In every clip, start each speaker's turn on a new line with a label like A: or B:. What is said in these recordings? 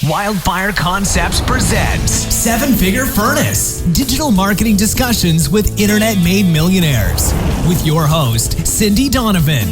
A: Wildfire Concepts presents Seven-Figure Furnace, digital marketing discussions with internet-made millionaires. With your host, Cindy Donovan.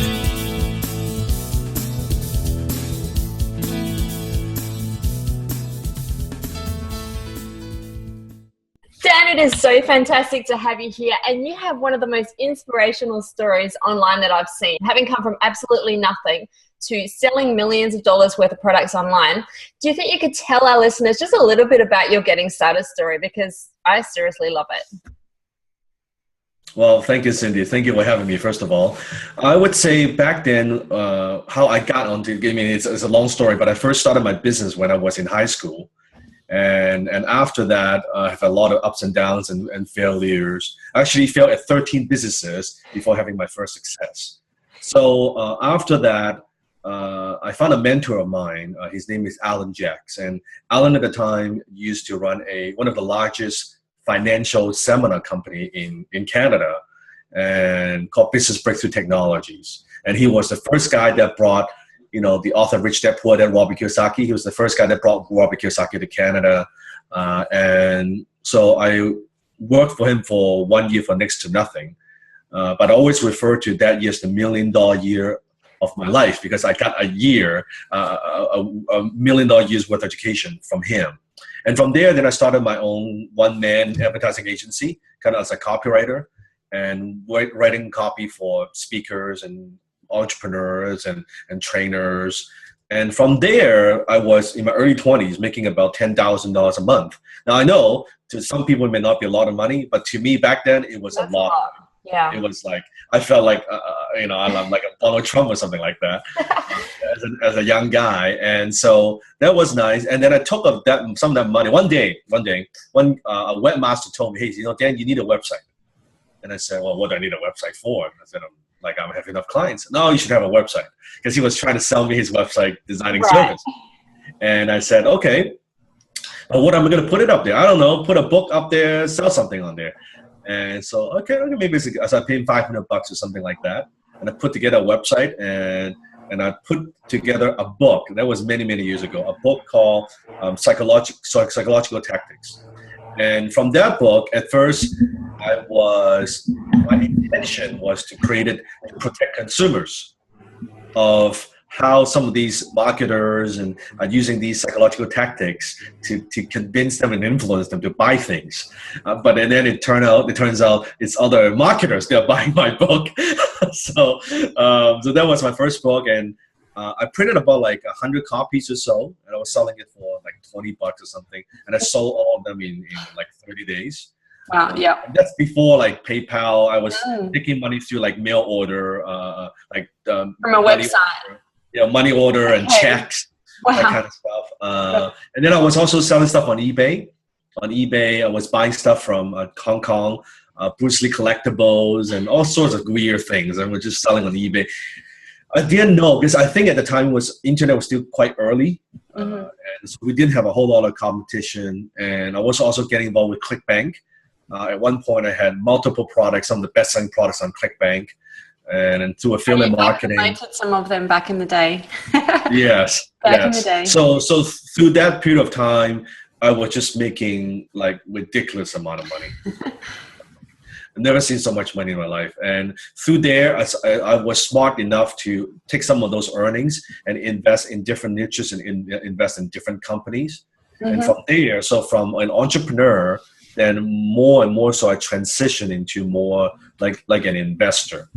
B: Dan, it is so fantastic to have you here, and you have one of the most inspirational stories online that I've seen, having come from absolutely nothing to selling millions of dollars worth of products online. Do you think you could tell our listeners just a little bit about your getting started story? Because I seriously love it.
C: Well, thank you, Cindy. Thank you for having me, first of all. I would say back then, how I got onto gaming, it's a long story, but I first started my business when I was in high school. And after that, I have a lot of ups and downs and failures. I actually failed at 13 businesses before having my first success. So after that, I found a mentor of mine. His name is Alan Jacks. And Alan at the time used to run one of the largest financial seminar company in Canada, and called Business Breakthrough Technologies. And he was the first guy that brought the author Rich Dad Poor Dad, Robert Kiyosaki. He was the first guy that brought Robert Kiyosaki to Canada. And so I worked for him for 1 year for next to nothing. But I always refer to that year as the $1 million year of my life, because I got a $1 million years worth of education from him. And from there, then I started my own one-man advertising agency, kind of as a copywriter, and writing copy for speakers and entrepreneurs and trainers. And from there, I was in my early 20s making about $10,000 a month. Now, I know to some people it may not be a lot of money, but to me back then it was a lot.
B: Yeah.
C: It was like, I felt like, I'm like a Donald Trump or something like that as a young guy. And so that was nice. And then I took some of that money. One day, a webmaster told me, hey, Dan, you need a website. And I said, well, what do I need a website for? And I said, I have enough clients. No, you should have a website. Because he was trying to sell me his website designing service. And I said, okay, but what am I going to put it up there? I don't know, put a book up there, sell something on there. And so, okay, maybe I paid him $500 or something like that. And I put together a website and I put together a book. That was many, many years ago, a book called Psychological Tactics. And from that book, at first, my intention was to create it to protect consumers of how some of these marketers are using these psychological tactics to convince them and influence them to buy things. But then it turns out it's other marketers that are buying my book. So that was my first book, and I printed about 100 copies or so, and I was selling it for $20 or something, and I sold all of them in 30 days.
B: Wow, yeah.
C: That's before PayPal. I was taking money through mail order,
B: from a website.
C: Money order and checks, that kind of stuff. And then I was also selling stuff on eBay. On eBay, I was buying stuff from Hong Kong, Bruce Lee collectibles, and all sorts of weird things. I was just selling on eBay. I didn't know, because I think at the time internet was still quite early, and so we didn't have a whole lot of competition. And I was also getting involved with ClickBank. At one point, I had multiple products, some of the best-selling products on ClickBank, and through affiliate marketing.
B: I promoted some of them back in the day.
C: Yes.
B: In the day.
C: So through that period of time, I was just making ridiculous amount of money. I've never seen so much money in my life. And through there, I was smart enough to take some of those earnings and invest in different niches and invest in different companies. And from there, so from an entrepreneur, then more and more so I transitioned into more like an investor.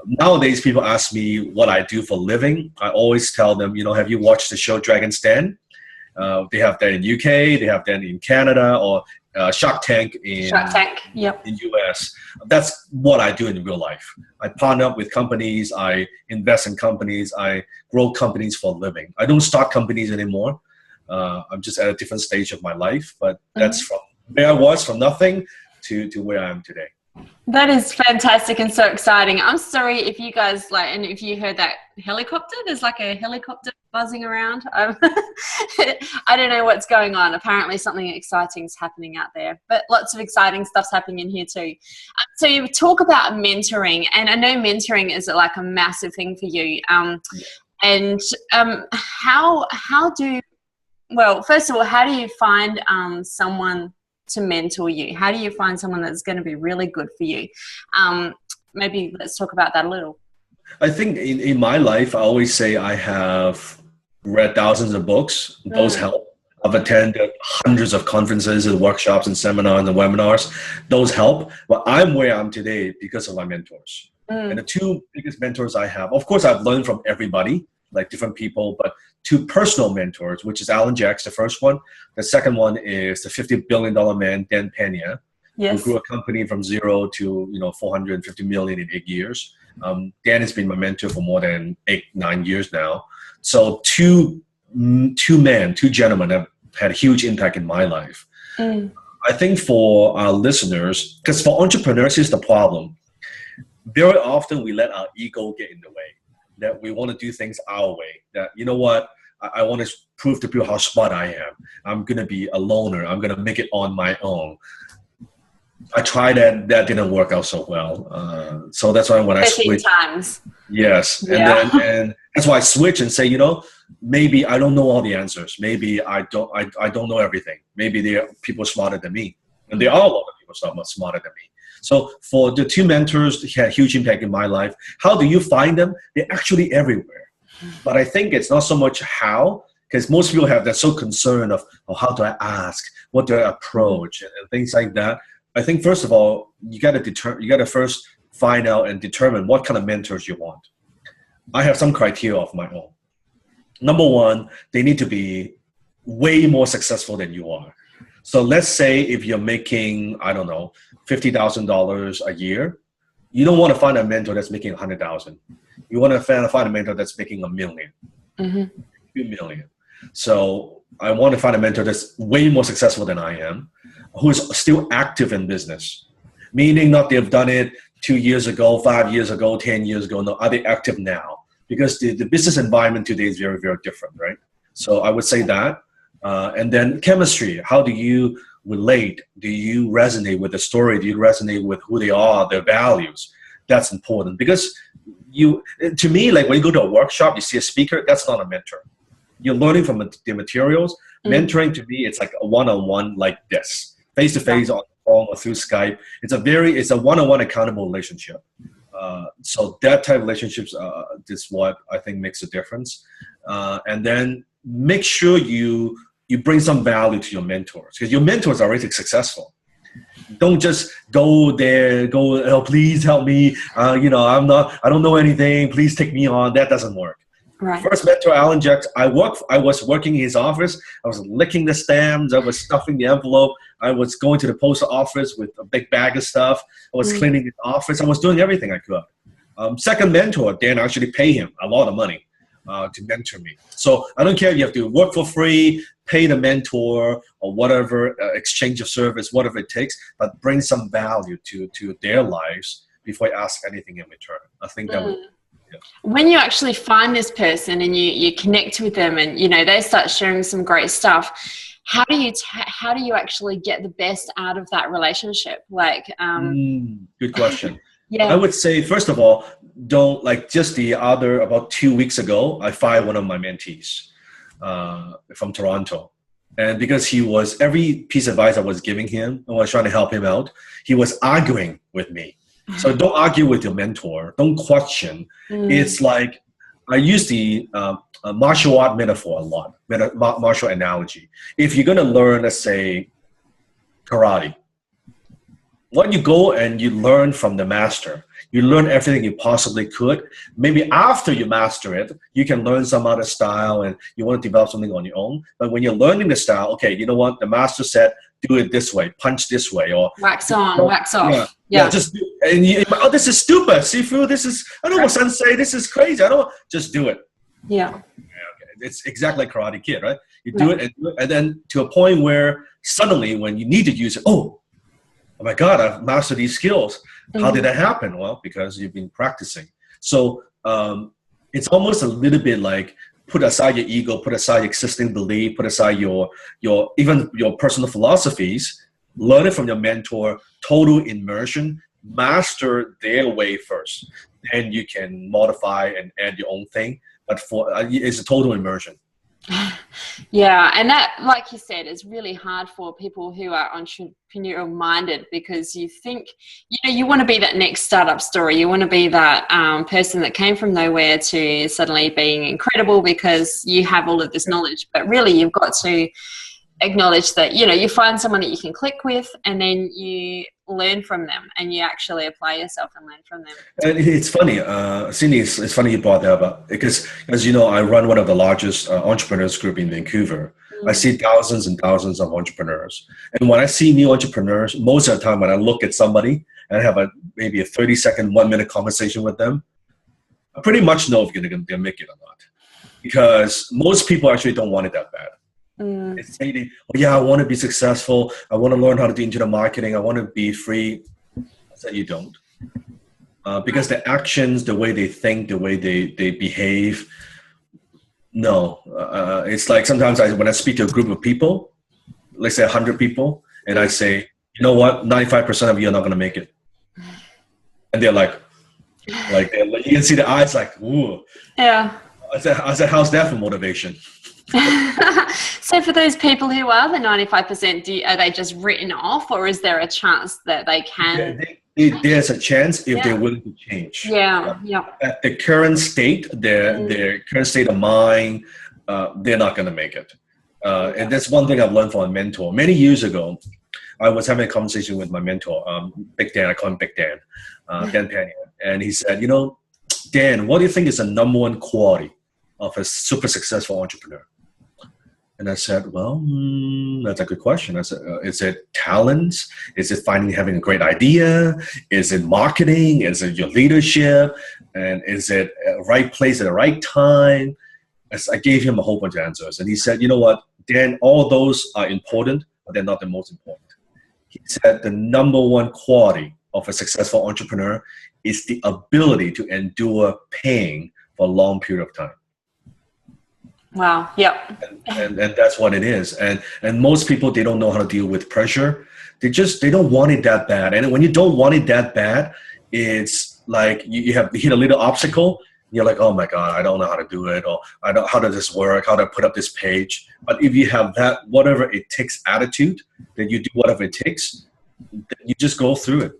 C: Nowadays, people ask me what I do for a living. I always tell them, have you watched the show Dragon's Den? They have that in UK, they have that in Canada, or Shark Tank in US. That's what I do in real life. I partner up with companies, I invest in companies, I grow companies for a living. I don't start companies anymore. I'm just at a different stage of my life, but that's from where I was, from nothing to where I am today.
B: That is fantastic and so exciting. I'm sorry if you guys and if you heard that helicopter, there's a helicopter buzzing around. I don't know what's going on. Apparently something exciting is happening out there, but lots of exciting stuff's happening in here too. So you talk about mentoring, and I know mentoring is a massive thing for you. And how do well, first of all, how do you find someone to mentor you? How do you find someone that's going to be really good for you? Maybe let's talk about that a little.
C: I think in my life, I always say I have read thousands of books. Those help. I've attended hundreds of conferences and workshops and seminars and webinars. Those help. But I'm where I'm today because of my mentors. And the two biggest mentors I have, of course, I've learned from everybody, like different people, but two personal mentors, which is Alan Jacks, the first one. The second one is the $50 billion man, Dan Pena, who grew a company from zero to 450 million in 8 years. Dan has been my mentor for more than 8-9 years now. So two gentlemen have had a huge impact in my life. I think for our listeners, because for entrepreneurs, here's the problem. Very often we let our ego get in the way, that we want to do things our way, that, you know what, I want to prove to people how smart I am. I'm going to be a loner. I'm going to make it on my own. I tried that. That didn't work out so well. So that's why when I switched.
B: Times.
C: Yes. And that's why I switch and say, maybe I don't know all the answers. Maybe I don't know everything. Maybe there are people smarter than me. And there are a lot of people smarter than me. So for the two mentors that had huge impact in my life, how do you find them? They're actually everywhere. But I think it's not so much how, because most people have that so concern of how do I ask, what do I approach, and things like that. I think first of all, you got to first find out and determine what kind of mentors you want. I have some criteria of my own. Number one, they need to be way more successful than you are. So let's say if you're making, I don't know, $50,000 a year, you don't want to find a mentor that's making $100,000. You want to find a mentor that's making $1 million, $2 million. So I want to find a mentor that's way more successful than I am, who is still active in business, meaning not they've done it 2 years ago, 5 years ago, 10 years ago. No, are they active now? Because the business environment today is very, very different, right? So I would say that. And then chemistry, how do you relate? Do you resonate with the story? Do you resonate with who they are, their values? That's important because to me, like when you go to a workshop, you see a speaker, that's not a mentor. You're learning from the materials. Mentoring to me, it's like a one-on-one like this, face-to-face on the phone or through Skype. It's a one-on-one accountable relationship. So that type of relationships is what I think makes a difference. And then make sure you bring some value to your mentors, because your mentors are already successful. Don't just go there, oh, please help me. I don't know anything. Please take me on. That doesn't work. Right. First mentor, Alan Jacks, I was working in his office. I was licking the stamps. I was stuffing the envelope. I was going to the post office with a big bag of stuff. I was cleaning his office. I was doing everything I could. Second mentor, Dan, I actually pay him a lot of money to mentor me. So I don't care if you have to work for free, pay the mentor or whatever, exchange of service, whatever it takes, but bring some value to their lives before I ask anything in return. I think that would. Yeah.
B: When you actually find this person and you connect with them and they start sharing some great stuff, how do you actually get the best out of that relationship? Like,
C: good question.
B: Yeah.
C: I would say, first of all, don't about 2 weeks ago, I fired one of my mentees from Toronto. And because every piece of advice I was giving him, I was trying to help him out, he was arguing with me. So don't argue with your mentor. Don't question. It's like, I use the martial art metaphor a lot, martial analogy. If you're going to learn, let's say, karate, when you go and you learn from the master, you learn everything you possibly could. Maybe after you master it, you can learn some other style and you want to develop something on your own. But when you're learning the style, okay, you know what? The master said, do it this way, punch this way, or
B: wax on, wax off.
C: Yeah, just do, and this is stupid, Sifu. I don't know what sensei. This is crazy. Just do it.
B: Yeah.
C: Okay. It's exactly like Karate Kid, right? You do it, and then to a point where suddenly, when you need to use it, oh my God, I've mastered these skills. How did that happen? Well, because you've been practicing. So it's almost a little bit like, put aside your ego, put aside existing belief, put aside your personal philosophies, learn it from your mentor, total immersion, master their way first. Then you can modify and add your own thing. But it's a total immersion.
B: Yeah, and that, like you said, is really hard for people who are entrepreneurial minded, because you think, you want to be that next startup story. You want to be that person that came from nowhere to suddenly being incredible because you have all of this knowledge. But really, you've got to acknowledge that, you find someone that you can click with, and then you learn from them, and you actually apply yourself and learn from them.
C: And it's funny, Cindy, it's funny you brought that up, because as you know, I run one of the largest entrepreneurs group in Vancouver. I see thousands and thousands of entrepreneurs. And when I see new entrepreneurs, most of the time when I look at somebody and I have maybe a 30-second, 1-minute conversation with them, I pretty much know if they're going to make it or not. Because most people actually don't want it that bad. It's saying, oh yeah, I want to be successful. I want to learn how to do internet marketing. I want to be free. I said, you don't. Because the actions, the way they think, the way they behave, no. It's like sometimes when I speak to a group of people, let's say 100 people, and I say, you know what, 95% of you are not going to make it. And they're like you can see the eyes like, ooh.
B: Yeah.
C: I said, how's that for motivation?
B: So for those people who are the 95%, are they just written off, or is there a chance that they can?
C: There's a chance if they're willing to change.
B: Yeah.
C: At the current state, their current state of mind, they're not going to make it. And that's one thing I've learned from a mentor. Many years ago, I was having a conversation with my mentor, Big Dan. I call him Big Dan, Dan Panier. And he said, Dan, what do you think is the number one quality of a super successful entrepreneur? And I said, well, that's a good question. I said, is it talents? Is it having a great idea? Is it marketing? Is it your leadership? And is it right place at the right time? I gave him a whole bunch of answers. And he said, you know what, Dan, all those are important, but they're not the most important. He said the number one quality of a successful entrepreneur is the ability to endure pain for a long period of time.
B: Wow. Yep.
C: And that's what it is. And most people, they don't know how to deal with pressure. They don't want it that bad. And when you don't want it that bad, it's like you hit a little obstacle. You're like, oh my God, I don't know how to do it. Or how does this work? How do I put up this page? But if you have that whatever it takes attitude, then you do whatever it takes, you just go through it.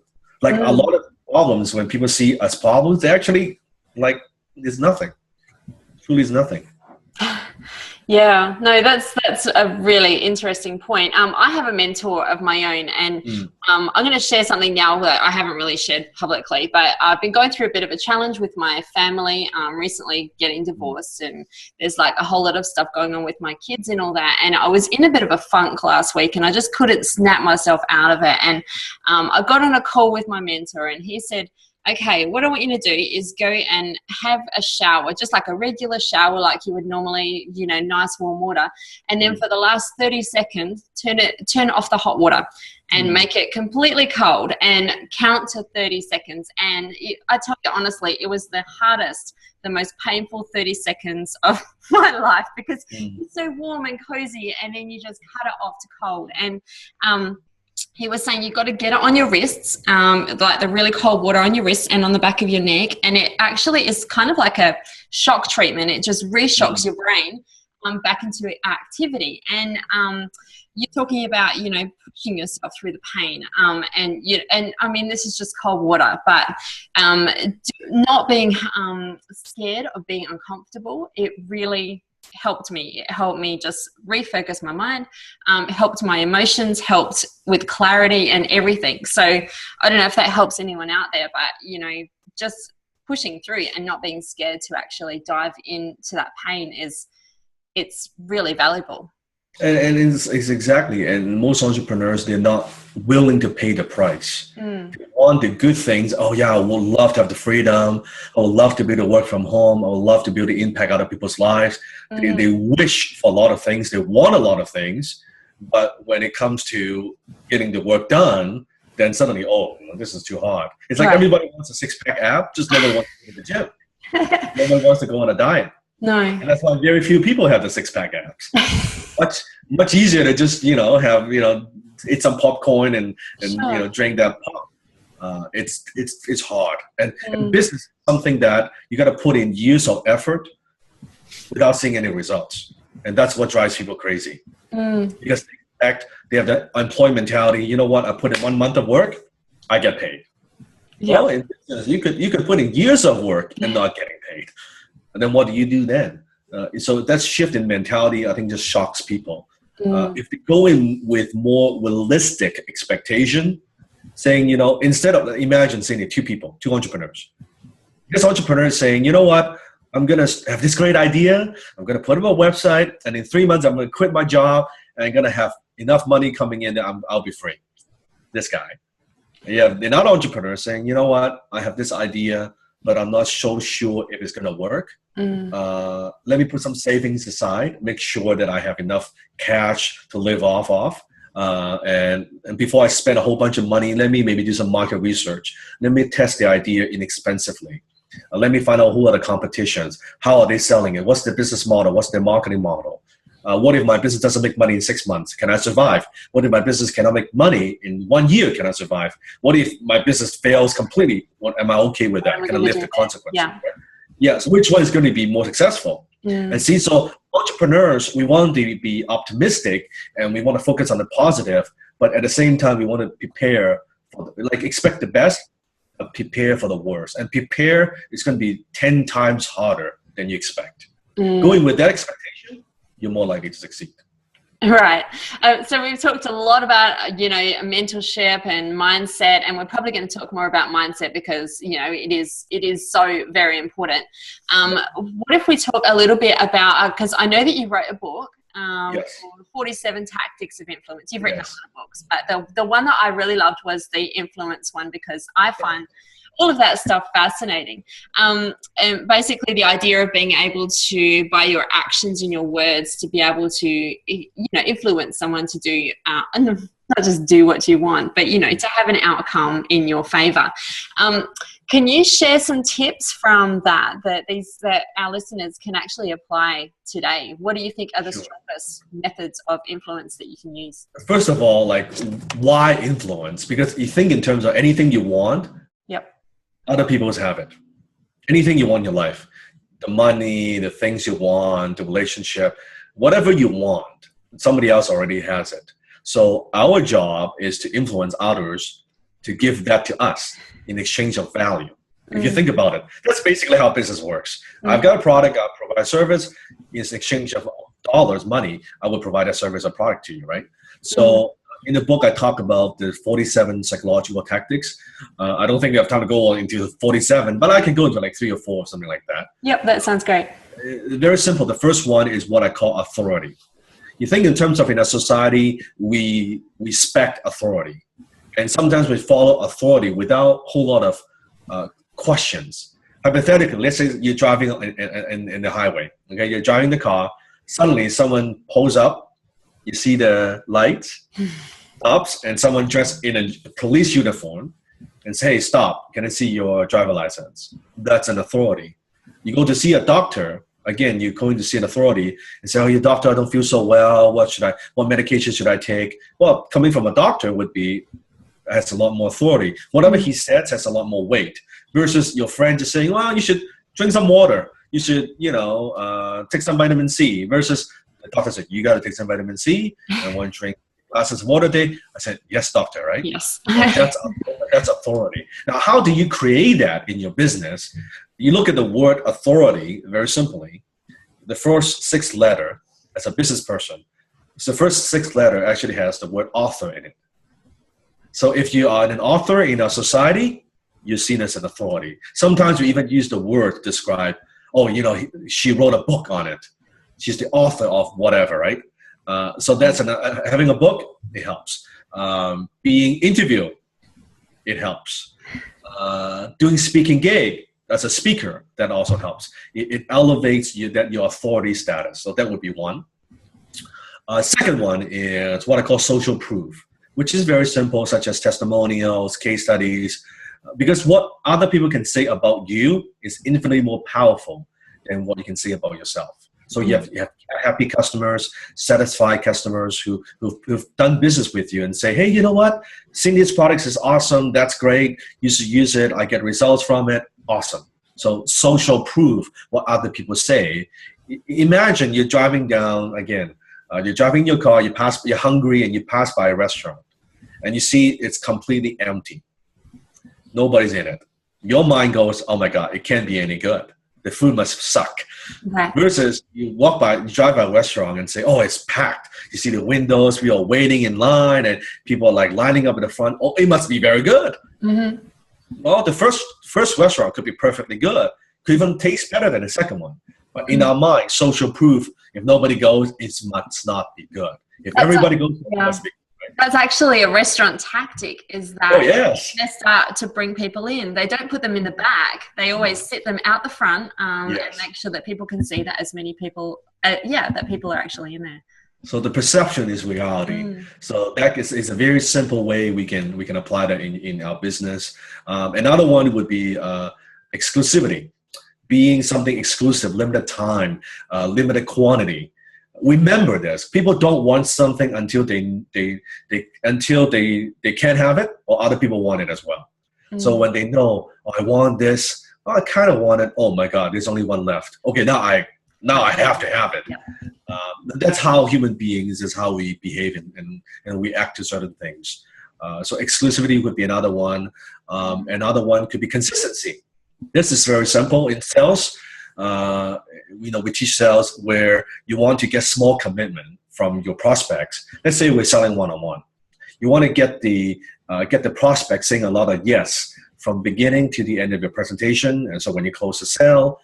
C: Like a lot of problems, when people see as problems, they actually like, there's nothing. Truly is nothing.
B: Yeah, no, that's a really interesting point. I have a mentor of my own, and I'm going to share something now that I haven't really shared publicly, but I've been going through a bit of a challenge with my family, recently getting divorced, and there's like a whole lot of stuff going on with my kids and all that, and I was in a bit of a funk last week, and I just couldn't snap myself out of it, and I got on a call with my mentor, and he said, okay, what I want you to do is go and have a shower, just like a regular shower, like you would normally, nice warm water. And then for the last 30 seconds, turn off the hot water and make it completely cold and count to 30 seconds. And I tell you honestly, it was the hardest, the most painful 30 seconds of my life, because it's so warm and cozy, and then you just cut it off to cold. And he was saying you've got to get it on your wrists, like the really cold water on your wrists and on the back of your neck. And it actually is kind of like a shock treatment. It just re-shocks your brain back into activity. And you're talking about, pushing yourself through the pain. And I mean, this is just cold water, but not being scared of being uncomfortable, it really helped me. It helped me just refocus my mind, helped my emotions, helped with clarity and everything. So I don't know if that helps anyone out there, but just pushing through and not being scared to actually dive into that pain it's really valuable.
C: And it's exactly, and most entrepreneurs, they're not willing to pay the price. They want the good things. Oh yeah, I would love to have the freedom. I would love to be able to work from home. I would love to be able to impact other people's lives. They wish for a lot of things. They want a lot of things. But when it comes to getting the work done, then suddenly, this is too hard. It's like everybody wants a six-pack ab, just nobody wants to go to the gym. Nobody wants to go on a diet. No. And that's why very few people have the six-pack abs. much easier to just, have, eat some popcorn and drink that pop. It's hard. And business is something that you got to put in years of effort without seeing any results. And that's what drives people crazy. Because they have the employee mentality. You know what? I put in 1 month of work, I get paid.
B: Yep.
C: Well, in business, you could put in years of work and not getting paid. And then what do you do then? So that shift in mentality, I think, just shocks people. If they go in with more realistic expectation, saying, you know, instead of, imagine saying two entrepreneurs. This entrepreneur is saying, you know what, I'm going to have this great idea. I'm going to put up a website, and in 3 months, I'm going to quit my job, and I'm going to have enough money coming in that I'll be free. This guy. Yeah, another entrepreneur saying, you know what, I have this idea, but I'm not so sure if it's going to work. Let me put some savings aside, make sure that I have enough cash to live off of. And before I spend a whole bunch of money, let me maybe do some market research. Let me test the idea inexpensively. Let me find out who are the competitions. How are they selling it? What's their business model? What's their marketing model? What if my business doesn't make money in 6 months? Can I survive? What if my business cannot make money in 1 year? Can I survive? What if my business fails completely? Am I okay with that? Can I live the consequences?
B: Yeah.
C: Yes. Which one is going to be more successful? And see, so entrepreneurs, we want to be optimistic and we want to focus on the positive, but at the same time, we want to prepare for expect the best, but prepare for the worst. And prepare is going to be 10 times harder than you expect. Going with that expectation, you're more likely to succeed.
B: Right. So we've talked a lot about, you know, mentorship and mindset, and we're probably going to talk more about mindset because, you know, it is so very important. What if we talk a little bit about, because I know that you wrote a book,
C: Yes.
B: 47 Tactics of Influence. You've written a lot of books, but the one that I really loved was the influence one, because I find all of that stuff fascinating. And basically the idea of being able to, by your actions and your words, to be able to, you know, influence someone to do, and not just do what you want, but, you know, to have an outcome in your favor. Can you share some tips from that our listeners can actually apply today? What do you think are the strongest methods of influence that you can use?
C: First of all, why influence? Because you think in terms of anything you want, other people have it. Anything you want in your life, the money, the things you want, the relationship, whatever you want, somebody else already has it. So our job is to influence others to give that to us in exchange of value. If you think about it, that's basically how business works. I've got a product, I provide a service. In exchange of dollars, money, I will provide a service or product to you, right? So in the book, I talk about the 47 psychological tactics. I don't think we have time to go into 47, but I can go into 3 or 4, something like that.
B: Yep, that sounds great.
C: Very simple. The first one is what I call authority. You think in terms of in a society, we respect authority. And sometimes we follow authority without a whole lot of questions. Hypothetically, let's say you're driving in the highway. Okay, you're driving the car. Suddenly, someone pulls up. You see the lights, stops, and someone dressed in a police uniform and say, hey, stop, can I see your driver license? That's an authority. You go to see a doctor, again, you're going to see an authority and say, oh, your doctor, I don't feel so well. What medication should I take? Well, coming from a doctor has a lot more authority. Whatever he says has a lot more weight versus your friend just saying, well, you should drink some water. You should, take some vitamin C versus the doctor said, you got to take some vitamin C and one drink glasses of water a day. I said, yes, doctor, right?
B: Yes.
C: That's authority. Now, how do you create that in your business? You look at the word authority very simply. The first 6 letter, as a business person, so the first 6 letter actually has the word author in it. So if you are an author in our society, you're seen as an authority. Sometimes we even use the word to describe, she wrote a book on it. She's the author of whatever, right? So that's having a book, it helps. Being interviewed, it helps. Doing speaking gig, as a speaker, that also helps. It elevates your authority status. So that would be one. Second one is what I call social proof, which is very simple, such as testimonials, case studies, because what other people can say about you is infinitely more powerful than what you can say about yourself. So you have happy customers, satisfied customers who've done business with you and say, hey, you know what? Cindy's products is awesome. That's great. You should use it. I get results from it. Awesome. So social proof, what other people say, Imagine you're driving down again. You're driving your car. You're hungry, and you pass by a restaurant, and you see it's completely empty. Nobody's in it. Your mind goes, "Oh my God, it can't be any good. The food must suck."
B: Okay.
C: Versus you drive by a restaurant and say, "Oh, it's packed." You see the windows, we are waiting in line, and people are like lining up in the front. Oh, it must be very good.
B: Mm-hmm.
C: Well, the first restaurant could be perfectly good, could even taste better than the second one. But in our mind, social proof, if nobody goes, it must not be good. If everybody goes, it must be good.
B: That's actually a restaurant tactic, is that they start to bring people in. They don't put them in the back. They always sit them out the front and make sure that people can see that as many people, that people are actually in there.
C: So the perception is reality. So that is a very simple way we can apply that in our business. Another one would be exclusivity. Being something exclusive, limited time, limited quantity. Remember this: people don't want something until they can't have it, or other people want it as well. So when they know, oh, I want this, oh, I kind of want it. Oh my God, there's only one left. Okay, now I have to have it. That's how human beings is how we behave and we act to certain things. So exclusivity would be another one. Another one could be consistency. This is very simple in sales. We teach sales where you want to get small commitment from your prospects. Let's say we're selling one-on-one. You want to get the prospect saying a lot of yes from beginning to the end of your presentation. And so when you close the sale,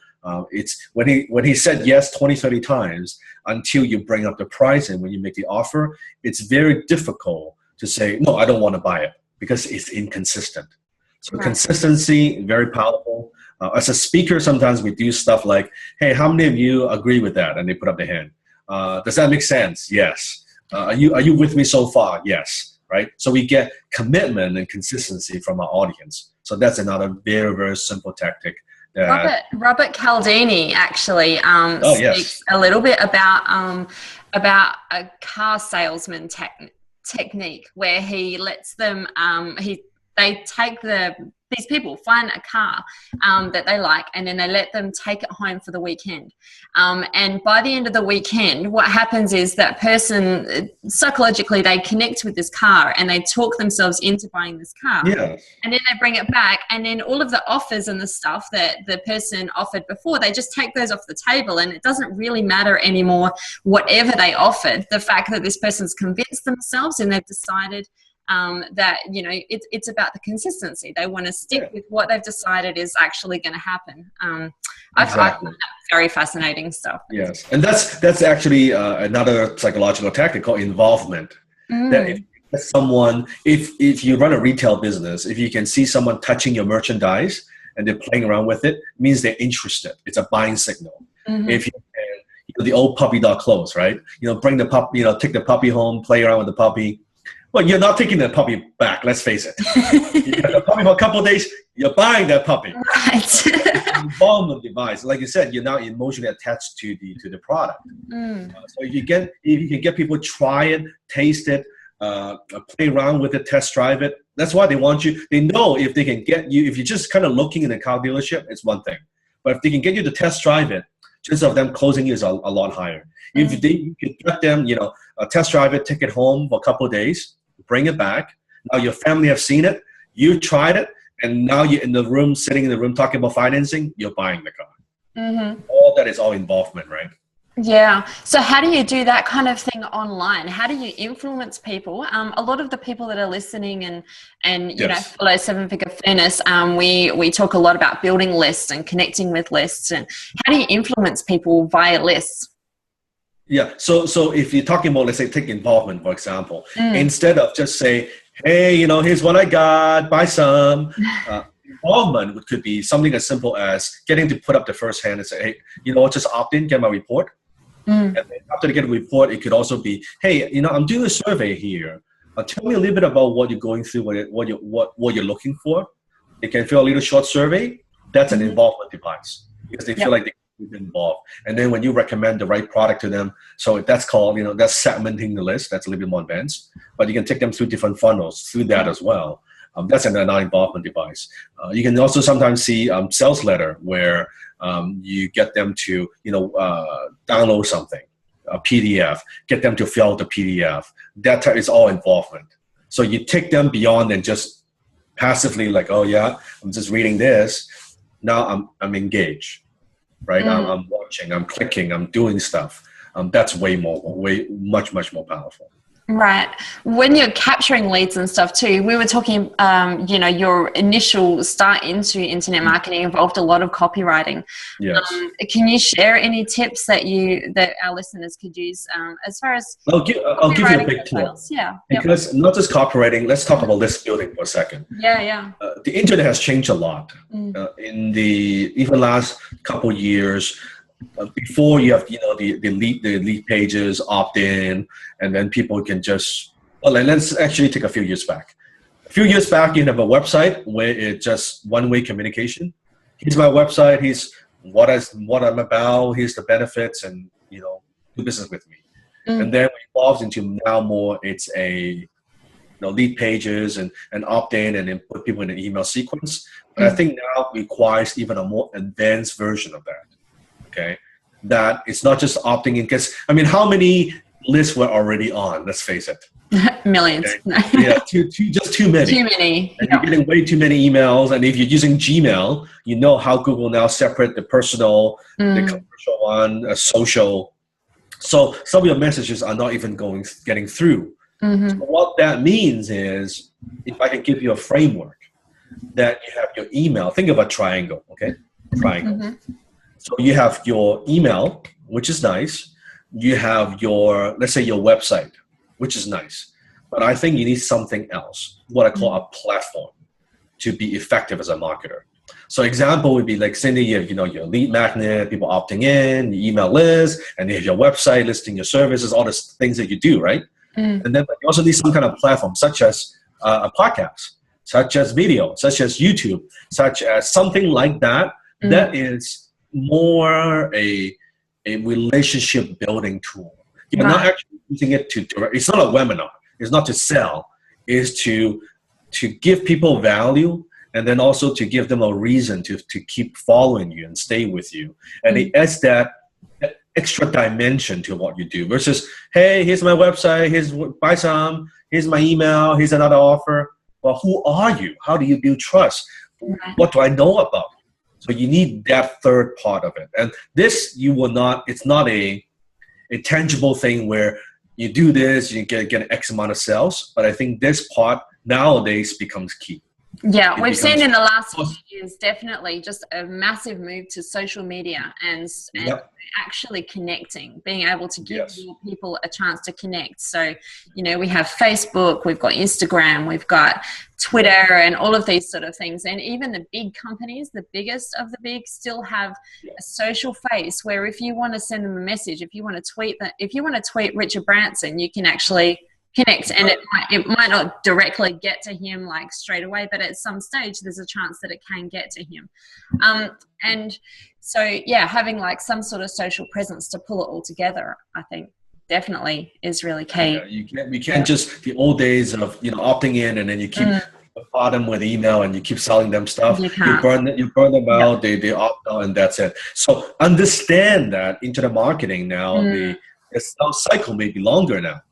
C: it's when he said yes 20, 30 times until you bring up the price, and when you make the offer, it's very difficult to say, no, I don't want to buy it, because it's inconsistent. So consistency, very powerful. As a speaker, sometimes we do stuff like, hey, how many of you agree with that? And they put up their hand. Does that make sense? Yes. Are you with me so far? Yes. Right? So we get commitment and consistency from our audience. So that's another very, very simple tactic.
B: Robert Cialdini actually speaks a little bit about a car salesman technique, where he lets them they take these people find a car that they like, and then they let them take it home for the weekend. And by the end of the weekend, what happens is that person, psychologically, they connect with this car and they talk themselves into buying this car. Yeah. And then they bring it back, and then all of the offers and the stuff that the person offered before, they just take those off the table, and it doesn't really matter anymore whatever they offered. The fact that this person's convinced themselves and they've decided that, it's about the consistency. They want to stick with what they've decided is actually going to happen. I find that very fascinating stuff.
C: Yes, and that's actually another psychological tactic called involvement. That if you run a retail business, if you can see someone touching your merchandise and they're playing around with it, means they're interested. It's a buying signal. If you can, the old puppy dog clothes, right? Bring the puppy, take the puppy home, play around with the puppy. Well, you're not taking the puppy back, let's face it. You got the puppy for a couple of days, you're buying that puppy. Right. Involvement device. Like you said, you're now emotionally attached to the product. So if you can get people try it, taste it, play around with it, test drive it, that's why they want you. They know if they can get you, if you're just kind of looking in a car dealership, it's one thing. But if they can get you to test drive it, chances of them closing is a lot higher. If you can get them, test drive it, take it home for a couple of days, bring it back. Now your family have seen it, you tried it, and now you're in the room, sitting in the room talking about financing, you're buying the car. All that is all involvement, right?
B: Yeah. So how do you do that kind of thing online? How do you influence people? A lot of the people that are listening and follow Seven Figure Furnace, we talk a lot about building lists and connecting with lists. And how do you influence people via lists?
C: Yeah. So if you're talking about, let's say, take involvement, for example, instead of just say, hey, here's what I got, buy some. Involvement could be something as simple as getting to put up the first hand and say, hey, just opt in, get my report. And then after they get a report, it could also be, hey, I'm doing a survey here. Tell me a little bit about what you're going through, what you're looking for. They can fill a little short survey. That's an involvement device, because they feel like they can be involved. And then when you recommend the right product to them, so that's called, that's segmenting the list. That's a little bit more advanced. But you can take them through different funnels through that as well. That's a non-involvement device. You can also sometimes see sales letter where you get them to, download something, a PDF, get them to fill out the PDF. That is all involvement. So you take them beyond and just passively like, oh yeah, I'm just reading this. Now I'm engaged, right? I'm watching, I'm clicking, I'm doing stuff. That's much more powerful.
B: Right. When you're capturing leads and stuff too, we were talking, your initial start into internet marketing involved a lot of copywriting.
C: Yes.
B: Can you share any tips that our listeners could use as far as
C: I'll give you a big tip.
B: Yeah.
C: Because not just copywriting, let's talk about list building for a second.
B: Yeah.
C: The internet has changed a lot in the even last couple years. Before you have the lead pages, opt-in, and then people can just let's actually take a few years back. A few years back, you have a website where it's just one-way communication. Here's my website. Here's what I'm about. Here's the benefits, and do business with me. And then we evolved into now more. It's a lead pages and opt-in, and then put people in an email sequence. But I think now it requires even a more advanced version of that. Okay, that it's not just opting in, because how many lists were already on? Let's face it,
B: millions.
C: Okay? Yeah, too many.
B: Too many.
C: And you're getting way too many emails. And if you're using Gmail, you know how Google now separate the personal, the commercial one, social. So some of your messages are not even getting through. So what that means is, if I can give you a framework, that you have your email. Think of a triangle. Okay, triangle. So you have your email, which is nice. You have let's say your website, which is nice. But I think you need something else, what I call a platform, to be effective as a marketer. So example would be like, Cindy, you have, your lead magnet, people opting in, your email list, and you have your website listing your services, all the things that you do, right? And then you also need some kind of platform, such as a podcast, such as video, such as YouTube, such as something like that. That is more a relationship building tool. You're not actually using it to direct. It's not a webinar. It's not to sell. It's to give people value, and then also to give them a reason to keep following you and stay with you. And it adds that extra dimension to what you do versus, hey, here's my website, buy some, here's my email, here's another offer. Well, who are you? How do you build trust? What do I know about you? So you need that third part of it. And this, it's not a tangible thing where you do this, you get X amount of sales. But I think this part nowadays becomes key.
B: Yeah, we've seen in the last few years definitely just a massive move to social media and actually connecting, being able to give more people a chance to connect. So, we have Facebook, we've got Instagram, we've got Twitter, and all of these sort of things. And even the big companies, the biggest of the big, still have a social face where if you want to send them a message, if you want to tweet Richard Branson, you can actually connect, and it might not directly get to him like straight away, but at some stage there's a chance that it can get to him. And so having like some sort of social presence to pull it all together, I think definitely is really key.
C: You can't just the old days of opting in and then you keep them with email and you keep selling them stuff. You burn them out, they opt out, and that's it. So understand that internet marketing now, the sales cycle may be longer now.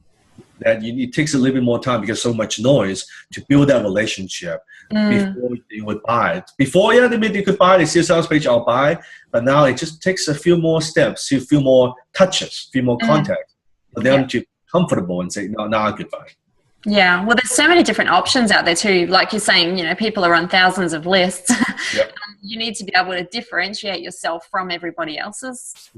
C: That it takes a little bit more time because so much noise to build that relationship before they would buy it. Before, they could buy, they see a sales page, I'll buy. But now it just takes a few more steps, a few more touches, a few more contacts for them to be comfortable and say, no, now I could buy.
B: Yeah, well, there's so many different options out there too. Like you're saying, people are on thousands of lists. You need to be able to differentiate yourself from everybody else's.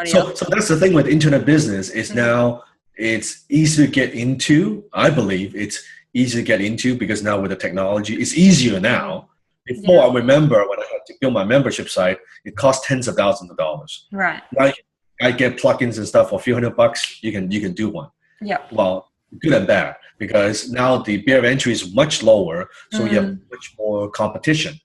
C: So that's the thing with internet business is now, it's easy to get into. I believe it's easy to get into because now with the technology, it's easier now. Before, I remember when I had to build my membership site, it cost tens of thousands of dollars.
B: Right.
C: Now I get plugins and stuff for a few $100. You can do one. Yeah. Well, good and bad because now the barrier of entry is much lower, so you have much more competition.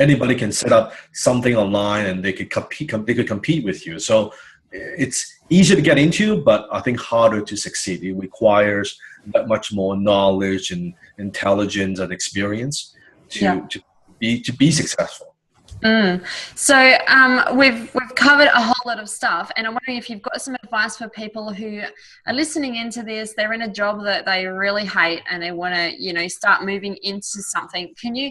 C: Anybody can set up something online and they could compete with you. So it's easier to get into, but I think harder to succeed. It requires that much more knowledge and intelligence and experience to be successful.
B: So we've covered a whole lot of stuff, and I'm wondering if you've got some advice for people who are listening into this. They're in a job that they really hate, and they want to, start moving into something. Can you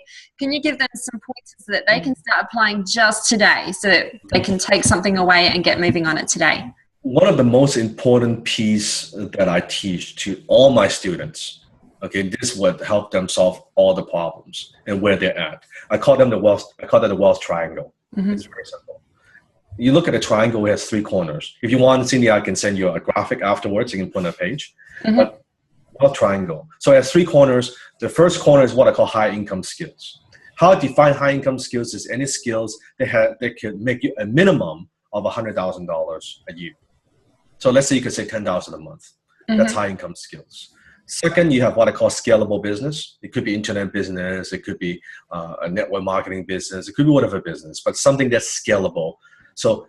B: give them some pointers that they can start applying just today, so that they can take something away and get moving on it today?
C: One of the most important piece that I teach to all my students, okay, this would help them solve all the problems and where they're at. I call that the wealth triangle. It's very simple. You look at a triangle, it has 3 corners. If you want, Cindy, I can send you a graphic afterwards. You can put on a page. But wealth triangle. So it has 3 corners. The first corner is what I call high income skills. How I define high income skills is any skills that can make you a minimum of $100,000 a year. So let's say you could say $10,000 a month. That's high income skills. Second, you have what I call scalable business. It could be internet business. It could be a network marketing business. It could be whatever business, but something that's scalable. So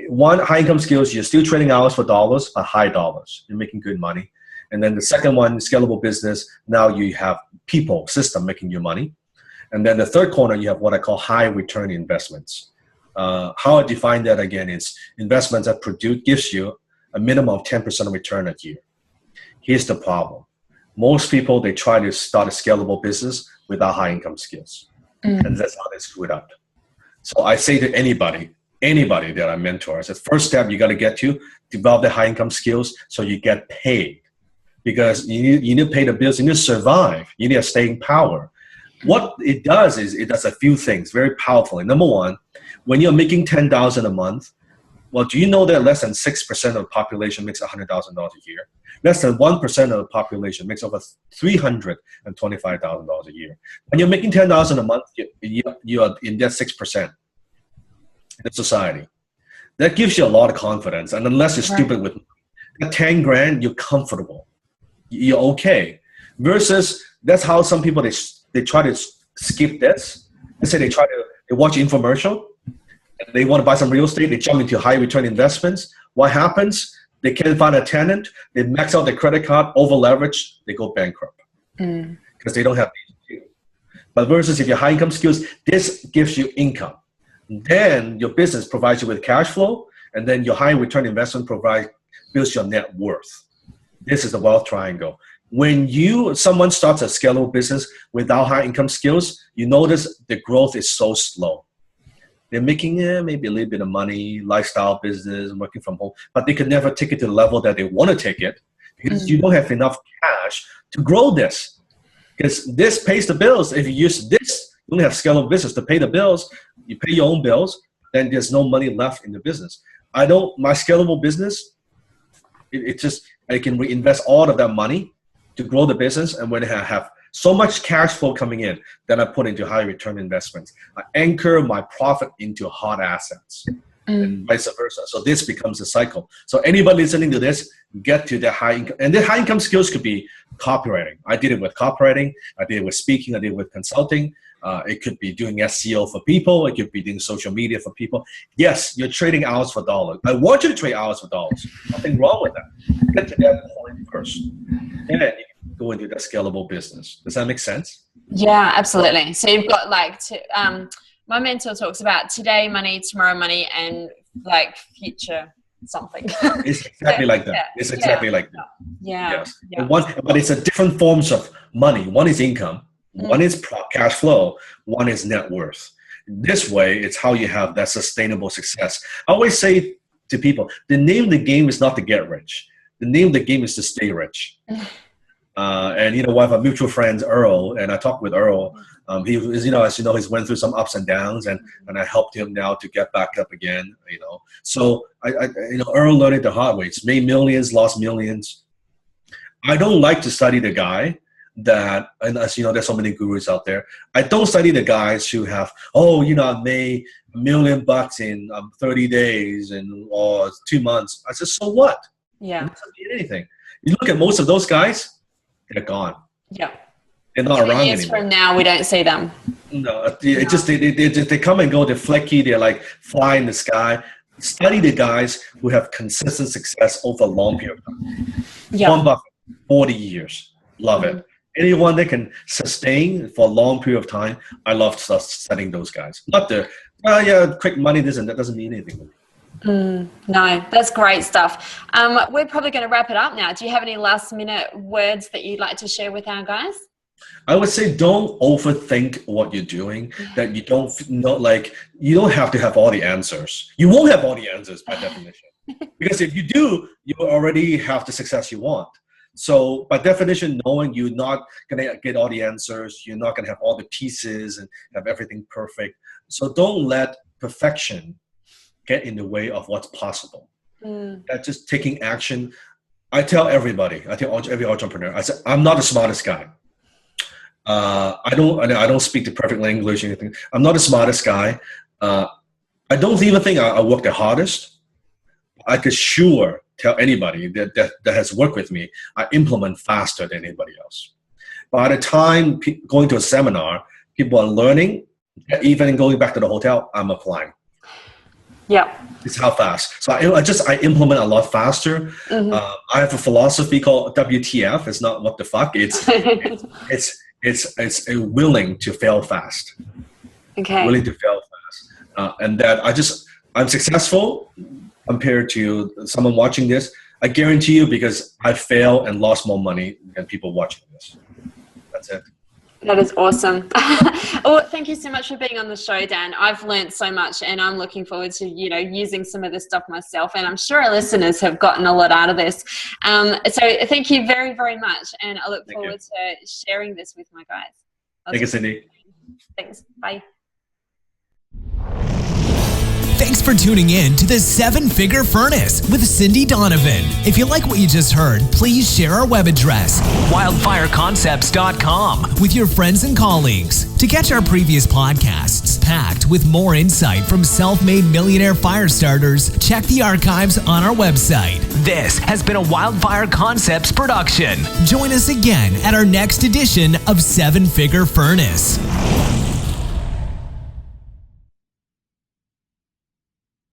C: one, high income skills, you're still trading hours for dollars, but high dollars. You're making good money. And then the second one, scalable business. Now you have people, system making you money. And then the third corner, you have what I call high return investments. How I define that again is investments that gives you a minimum of 10% return a year. Here's the problem. Most people, they try to start a scalable business without high income skills. And that's how they screw it up. So I say to anybody that I mentor, I said, first step you got to get to, develop the high income skills so you get paid. Because you need to pay the bills, you need to survive, you need a staying power. What it does is it does a few things very powerfully. Number one, when you're making $10,000 a month, well, do you know that less than 6% of the population makes $100,000 a year? Less than 1% of the population makes over $325,000 a year. When you're making $10,000 a month, you are in that 6% in the society. That gives you a lot of confidence. And unless you're stupid with that 10 grand, you're comfortable. You're okay. Versus that's how some people, they try to skip this. They say they watch infomercial. They want to buy some real estate. They jump into high return investments. What happens? They can't find a tenant. They max out their credit card, over leverage. They go bankrupt because they don't have these skills. But versus if you have high income skills, this gives you income. Then your business provides you with cash flow, and then your high return investment builds your net worth. This is the wealth triangle. When someone starts a scalable business without high income skills, you notice the growth is so slow. They're making maybe a little bit of money, lifestyle business, working from home, but they could never take it to the level that they want to take it because you don't have enough cash to grow this. Because this pays the bills. If you use this, you only have scalable business to pay the bills. You pay your own bills, then there's no money left in the business. My scalable business, I can reinvest all of that money to grow the business, and when I have so much cash flow coming in, then I put into high return investments. I anchor my profit into hard assets and vice versa. So this becomes a cycle. So anybody listening to this, get to the high income. And the high income skills could be copywriting. I did it with copywriting. I did it with speaking. I did it with consulting. It could be doing SEO for people. It could be doing social media for people. Yes, you're trading hours for dollars. I want you to trade hours for dollars. Nothing wrong with that. Get to that point first. And then you can go into that scalable business. Does that make sense?
B: Yeah, absolutely. So you've got my mentor talks about today money, tomorrow money, and future something.
C: It's exactly like that. Yeah. It's exactly like that.
B: Yeah.
C: Yes. Yeah. But it's a different forms of money. One is income. One is cash flow. One is net worth. This way, it's how you have that sustainable success. I always say to people, the name of the game is not to get rich. The name of the game is to stay rich. And we have a mutual friend, Earl, and I talked with Earl. He was, as you know, he's went through some ups and downs, and I helped him now to get back up again. So Earl learned it the hard way. It's made millions, lost millions. I don't like to study the guy that, and as you know, there's so many gurus out there. I don't study the guys who have, I made $1 million in 30 days or 2 months. I said, so what?
B: Yeah.
C: It doesn't mean anything. You look at most of those guys, they're gone.
B: Yeah.
C: They're not around
B: years
C: anymore.
B: From now, we don't see them.
C: No, they come and go. They're flecky. They're like fly in the sky. Study the guys who have consistent success over a long period of time.
B: Yeah.
C: Warren Buffett, 40 years. Love it. Anyone that can sustain for a long period of time, I love studying those guys. Not the, quick money, this and that doesn't mean anything to me.
B: No, that's great stuff. We're probably going to wrap it up now. Do you have any last minute words that you'd like to share with our guys?
C: I would say don't overthink what you're doing, that you don't know, like, you don't have to have all the answers. You won't have all the answers by definition. Because if you do, you already have the success you want. So by definition, knowing you're not going to get all the answers, you're not going to have all the pieces and have everything perfect. So don't let perfection get in the way of what's possible. That's just taking action. I tell everybody, I tell every entrepreneur, I say, I'm not the smartest guy. I don't speak the perfect English or anything. I'm not the smartest guy. I don't even think I work the hardest. I could sure tell anybody that has worked with me, I implement faster than anybody else. By the time going to a seminar, people are learning, even going back to the hotel, I'm applying.
B: Yeah.
C: It's how fast. So I implement a lot faster. I have a philosophy called WTF. It's not what the fuck. It's willing to fail fast.
B: Okay.
C: Willing to fail fast. And that I'm successful compared to someone watching this. I guarantee you, because I failed and lost more money than people watching this. That's it.
B: That is awesome. Well, thank you so much for being on the show, Dan. I've learned so much, and I'm looking forward to, using some of this stuff myself. And I'm sure our listeners have gotten a lot out of this. So thank you very, very much. And I look forward to sharing this with my guys.
C: Thank you, Cindy.
B: Thanks. Bye.
A: Thanks for tuning in to the 7-Figure Furnace with Cindy Donovan. If you like what you just heard, please share our web address, wildfireconcepts.com, with your friends and colleagues. To catch our previous podcasts packed with more insight from self-made millionaire fire starters, check the archives on our website. This has been a Wildfire Concepts production. Join us again at our next edition of 7-Figure Furnace.